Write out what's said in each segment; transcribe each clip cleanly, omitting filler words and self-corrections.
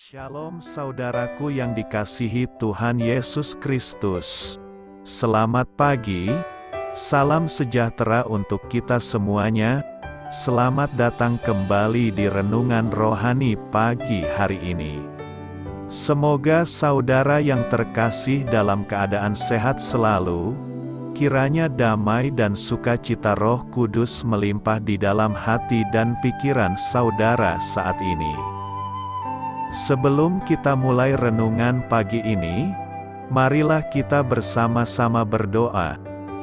Shalom saudaraku yang dikasihi Tuhan Yesus Kristus. Selamat pagi, salam sejahtera untuk kita semuanya. Selamat datang kembali di Renungan Rohani pagi hari ini. Semoga saudara yang terkasih dalam keadaan sehat selalu. Kiranya damai dan sukacita Roh Kudus melimpah di dalam hati dan pikiran saudara saat ini. Sebelum kita mulai renungan pagi ini, marilah kita bersama-sama berdoa.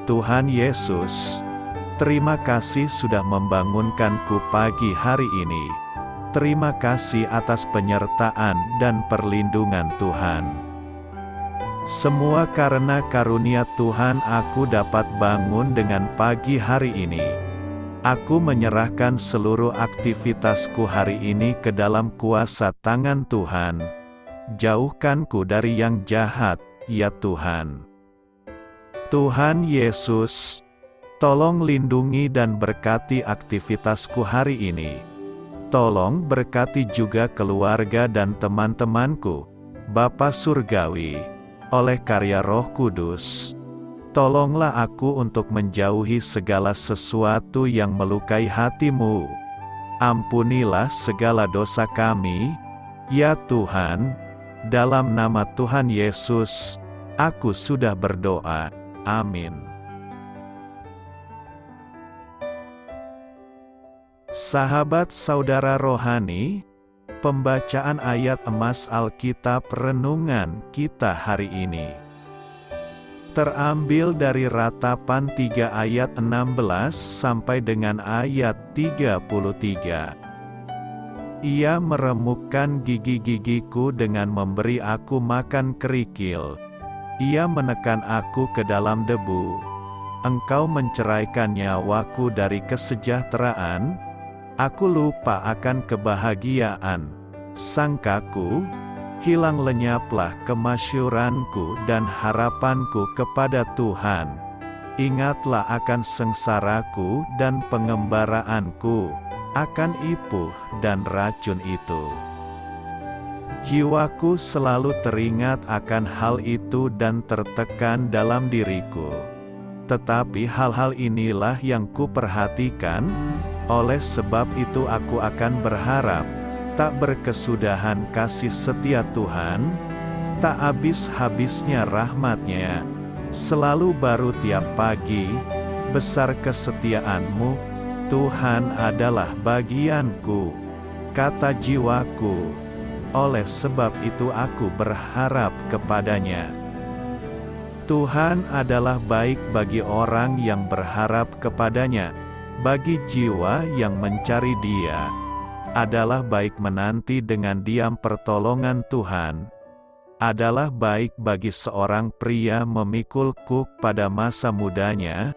Tuhan Yesus, terima kasih sudah membangunkanku pagi hari ini. Terima kasih atas penyertaan dan perlindungan Tuhan. Semua karena karunia Tuhan aku dapat bangun dengan pagi hari ini. Aku menyerahkan seluruh aktivitasku hari ini ke dalam kuasa tangan Tuhan. Jauhkanku dari yang jahat, ya Tuhan. Tuhan Yesus, tolong lindungi dan berkati aktivitasku hari ini. Tolong berkati juga keluarga dan teman-temanku, Bapa Surgawi, oleh karya Roh Kudus. Tolonglah aku untuk menjauhi segala sesuatu yang melukai hati-Mu. Ampunilah segala dosa kami, ya Tuhan. Dalam nama Tuhan Yesus, aku sudah berdoa. Amin. Sahabat saudara rohani, pembacaan ayat emas Alkitab renungan kita hari ini terambil dari Ratapan 3 ayat 16 sampai dengan ayat 33. Ia meremukkan gigi-gigiku dengan memberi aku makan kerikil. Ia menekan aku ke dalam debu. Engkau menceraikan nyawaku dari kesejahteraan. Aku lupa akan kebahagiaan. Sangkaku, hilang lenyaplah kemasyuranku dan harapanku kepada Tuhan. Ingatlah akan sengsaraku dan pengembaraanku, akan ipuh dan racun itu. Jiwaku selalu teringat akan hal itu dan tertekan dalam diriku. Tetapi hal-hal inilah yang kuperhatikan, oleh sebab itu aku akan berharap. Tak berkesudahan kasih setia Tuhan, tak habis-habisnya rahmat-Nya, selalu baru tiap pagi, besar kesetiaan-Mu, Tuhan adalah bagianku, kata jiwaku, oleh sebab itu aku berharap kepada-Nya. Tuhan adalah baik bagi orang yang berharap kepada-Nya, bagi jiwa yang mencari Dia. Adalah baik menanti dengan diam pertolongan Tuhan. Adalah baik bagi seorang pria memikul kuk pada masa mudanya.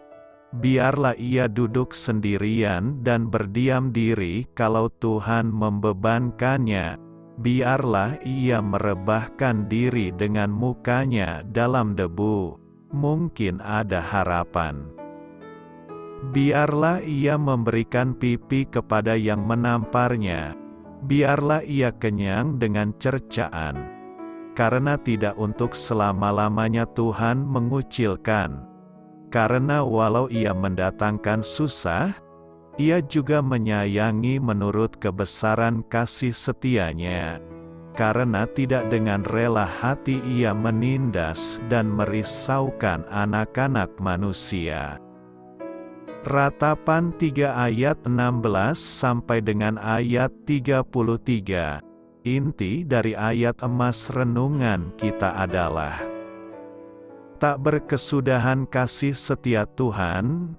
Biarlah ia duduk sendirian dan berdiam diri kalau Tuhan membebankannya. Biarlah ia merebahkan diri dengan mukanya dalam debu. Mungkin ada harapan. Biarlah ia memberikan pipi kepada yang menamparnya. Biarlah ia kenyang dengan cercaan. Karena tidak untuk selama-lamanya Tuhan mengucilkan. Karena walau ia mendatangkan susah, ia juga menyayangi menurut kebesaran kasih setia-Nya. Karena tidak dengan rela hati ia menindas dan merisaukan anak-anak manusia. Ratapan 3 ayat 16 sampai dengan ayat 33. Inti dari ayat emas renungan kita adalah tak berkesudahan kasih setia Tuhan,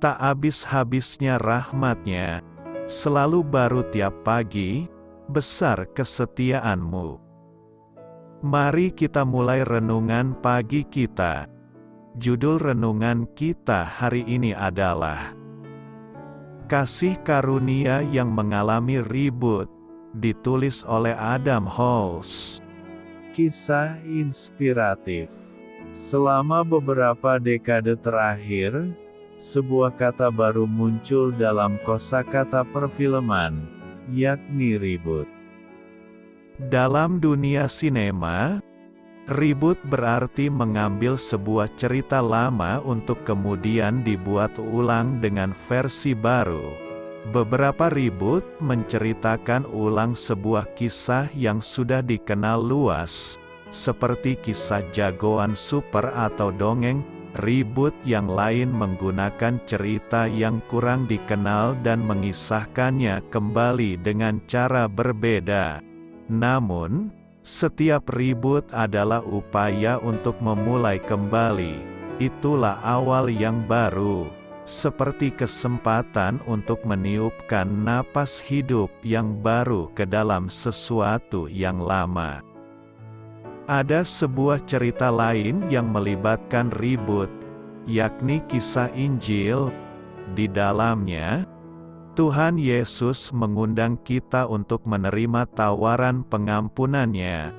tak habis-habisnya rahmat-Nya, selalu baru tiap pagi, besar kesetiaan-Mu. Mari kita mulai renungan pagi kita. Judul renungan kita hari ini adalah Kasih Karunia yang Mengalami Ribut, ditulis oleh Adam Holz. Kisah inspiratif. Selama beberapa dekade terakhir, sebuah kata baru muncul dalam kosakata perfilman, yakni ribut. Dalam dunia sinema, reboot berarti mengambil sebuah cerita lama untuk kemudian dibuat ulang dengan versi baru. Beberapa reboot menceritakan ulang sebuah kisah yang sudah dikenal luas, seperti kisah jagoan super atau dongeng. Reboot yang lain menggunakan cerita yang kurang dikenal dan mengisahkannya kembali dengan cara berbeda. Namun, setiap reboot adalah upaya untuk memulai kembali. Itulah awal yang baru, seperti kesempatan untuk meniupkan napas hidup yang baru ke dalam sesuatu yang lama. Ada sebuah cerita lain yang melibatkan reboot, yakni kisah Injil. Di dalamnya, Tuhan Yesus mengundang kita untuk menerima tawaran pengampunannya,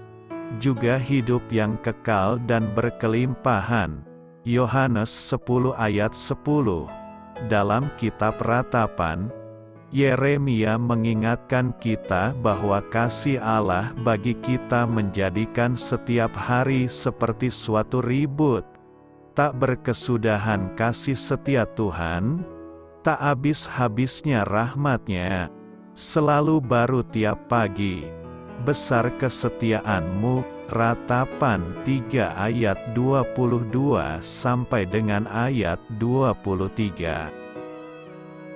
juga hidup yang kekal dan berkelimpahan. Yohanes 10 ayat 10. Dalam kitab Ratapan, Yeremia mengingatkan kita bahwa kasih Allah bagi kita menjadikan setiap hari seperti suatu reboot. Tak berkesudahan kasih setia Tuhan, tak habis-habisnya rahmat-Nya, selalu baru tiap pagi. Besar kesetiaan-Mu. Ratapan 3 ayat 22 sampai dengan ayat 23.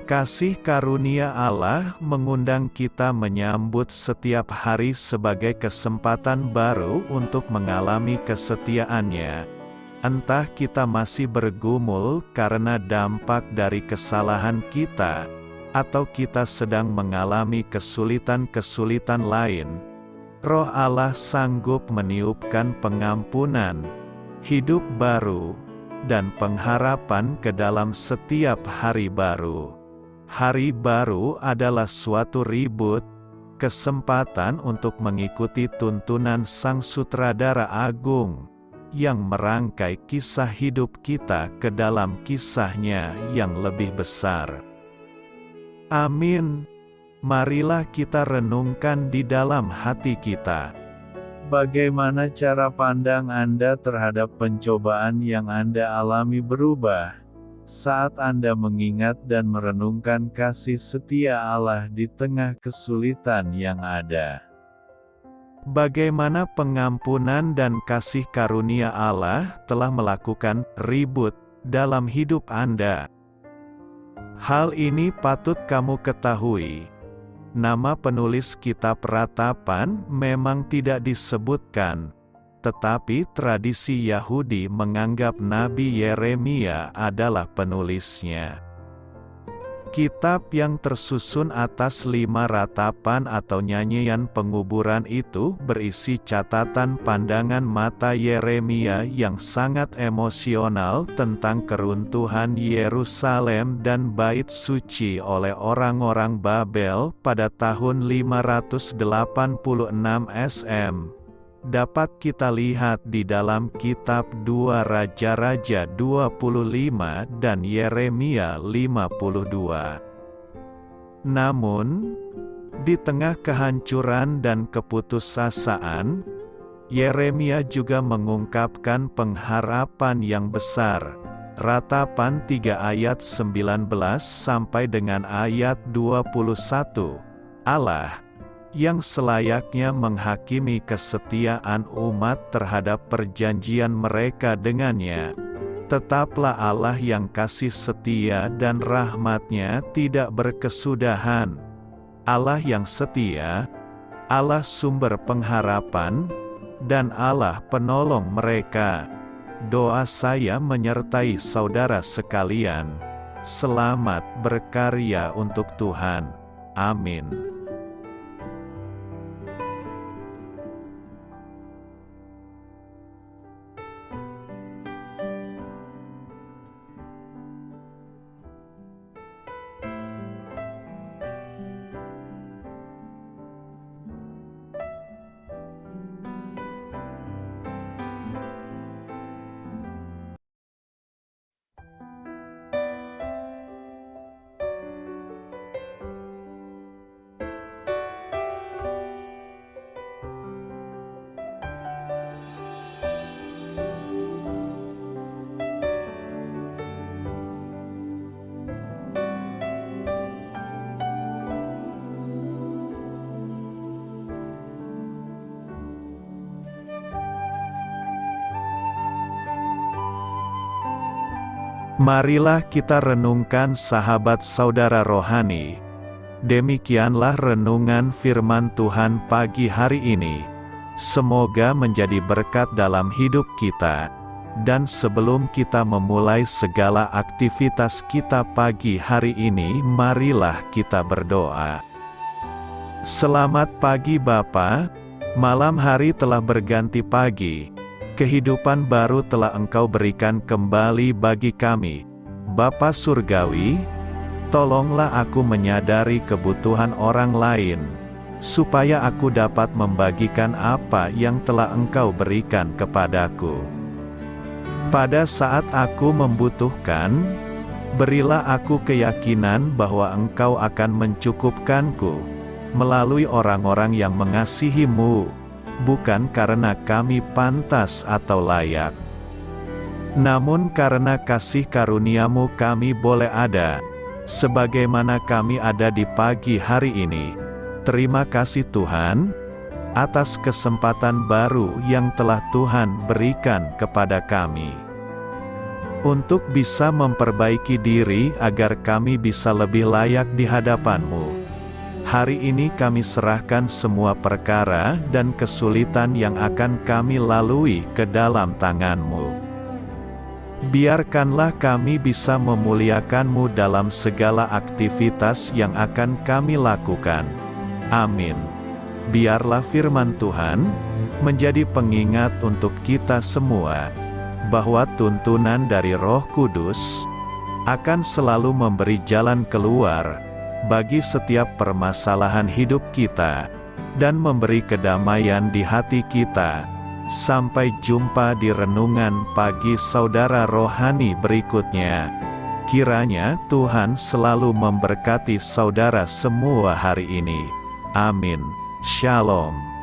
Kasih karunia Allah mengundang kita menyambut setiap hari sebagai kesempatan baru untuk mengalami kesetiaan-Nya. Entah kita masih bergumul karena dampak dari kesalahan kita, atau kita sedang mengalami kesulitan-kesulitan lain, Roh Allah sanggup meniupkan pengampunan, hidup baru, dan pengharapan ke dalam setiap hari baru. Hari baru adalah suatu reboot, kesempatan untuk mengikuti tuntunan Sang Sutradara Agung, yang merangkai kisah hidup kita ke dalam kisahnya yang lebih besar. Amin. Marilah kita renungkan di dalam hati kita. Bagaimana cara pandang Anda terhadap pencobaan yang Anda alami berubah saat Anda mengingat dan merenungkan kasih setia Allah di tengah kesulitan yang ada? Bagaimana pengampunan dan kasih karunia Allah telah melakukan reboot dalam hidup Anda? Hal ini patut kamu ketahui. Nama penulis kitab Ratapan memang tidak disebutkan, tetapi tradisi Yahudi menganggap Nabi Yeremia adalah penulisnya. Kitab yang tersusun atas 5 ratapan atau nyanyian penguburan itu berisi catatan pandangan mata Yeremia yang sangat emosional tentang keruntuhan Yerusalem dan Bait Suci oleh orang-orang Babel pada tahun 586 SM. Dapat kita lihat di dalam kitab 2 Raja-Raja 25 dan Yeremia 52. Namun, di tengah kehancuran dan keputusasaan, Yeremia juga mengungkapkan pengharapan yang besar. Ratapan 3 ayat 19 sampai dengan ayat 21. Allah yang selayaknya menghakimi kesetiaan umat terhadap perjanjian mereka dengannya, tetaplah Allah yang kasih setia dan rahmat-Nya tidak berkesudahan. Allah yang setia, Allah sumber pengharapan, dan Allah penolong mereka. Doa saya menyertai saudara sekalian. Selamat berkarya untuk Tuhan. Amin. Marilah kita renungkan sahabat saudara rohani. Demikianlah renungan firman Tuhan pagi hari ini. Semoga menjadi berkat dalam hidup kita. Dan sebelum kita memulai segala aktivitas kita pagi hari ini, marilah kita berdoa. Selamat pagi Bapa, malam hari telah berganti pagi. Kehidupan baru telah Engkau berikan kembali bagi kami. Bapa Surgawi, tolonglah aku menyadari kebutuhan orang lain, supaya aku dapat membagikan apa yang telah Engkau berikan kepadaku. Pada saat aku membutuhkan, berilah aku keyakinan bahwa Engkau akan mencukupkanku, melalui orang-orang yang mengasihi-Mu, bukan karena kami pantas atau layak, namun karena kasih karunia-Mu kami boleh ada, sebagaimana kami ada di pagi hari ini. Terima kasih Tuhan, atas kesempatan baru yang telah Tuhan berikan kepada kami, untuk bisa memperbaiki diri agar kami bisa lebih layak di hadapan-Mu. Hari ini kami serahkan semua perkara dan kesulitan yang akan kami lalui ke dalam tangan-Mu. Biarkanlah kami bisa memuliakan-Mu dalam segala aktivitas yang akan kami lakukan. Amin. Biarlah firman Tuhan menjadi pengingat untuk kita semua, bahwa tuntunan dari Roh Kudus akan selalu memberi jalan keluar bagi setiap permasalahan hidup kita, dan memberi kedamaian di hati kita. Sampai jumpa di renungan pagi saudara rohani berikutnya. Kiranya Tuhan selalu memberkati saudara semua hari ini. Amin. Shalom.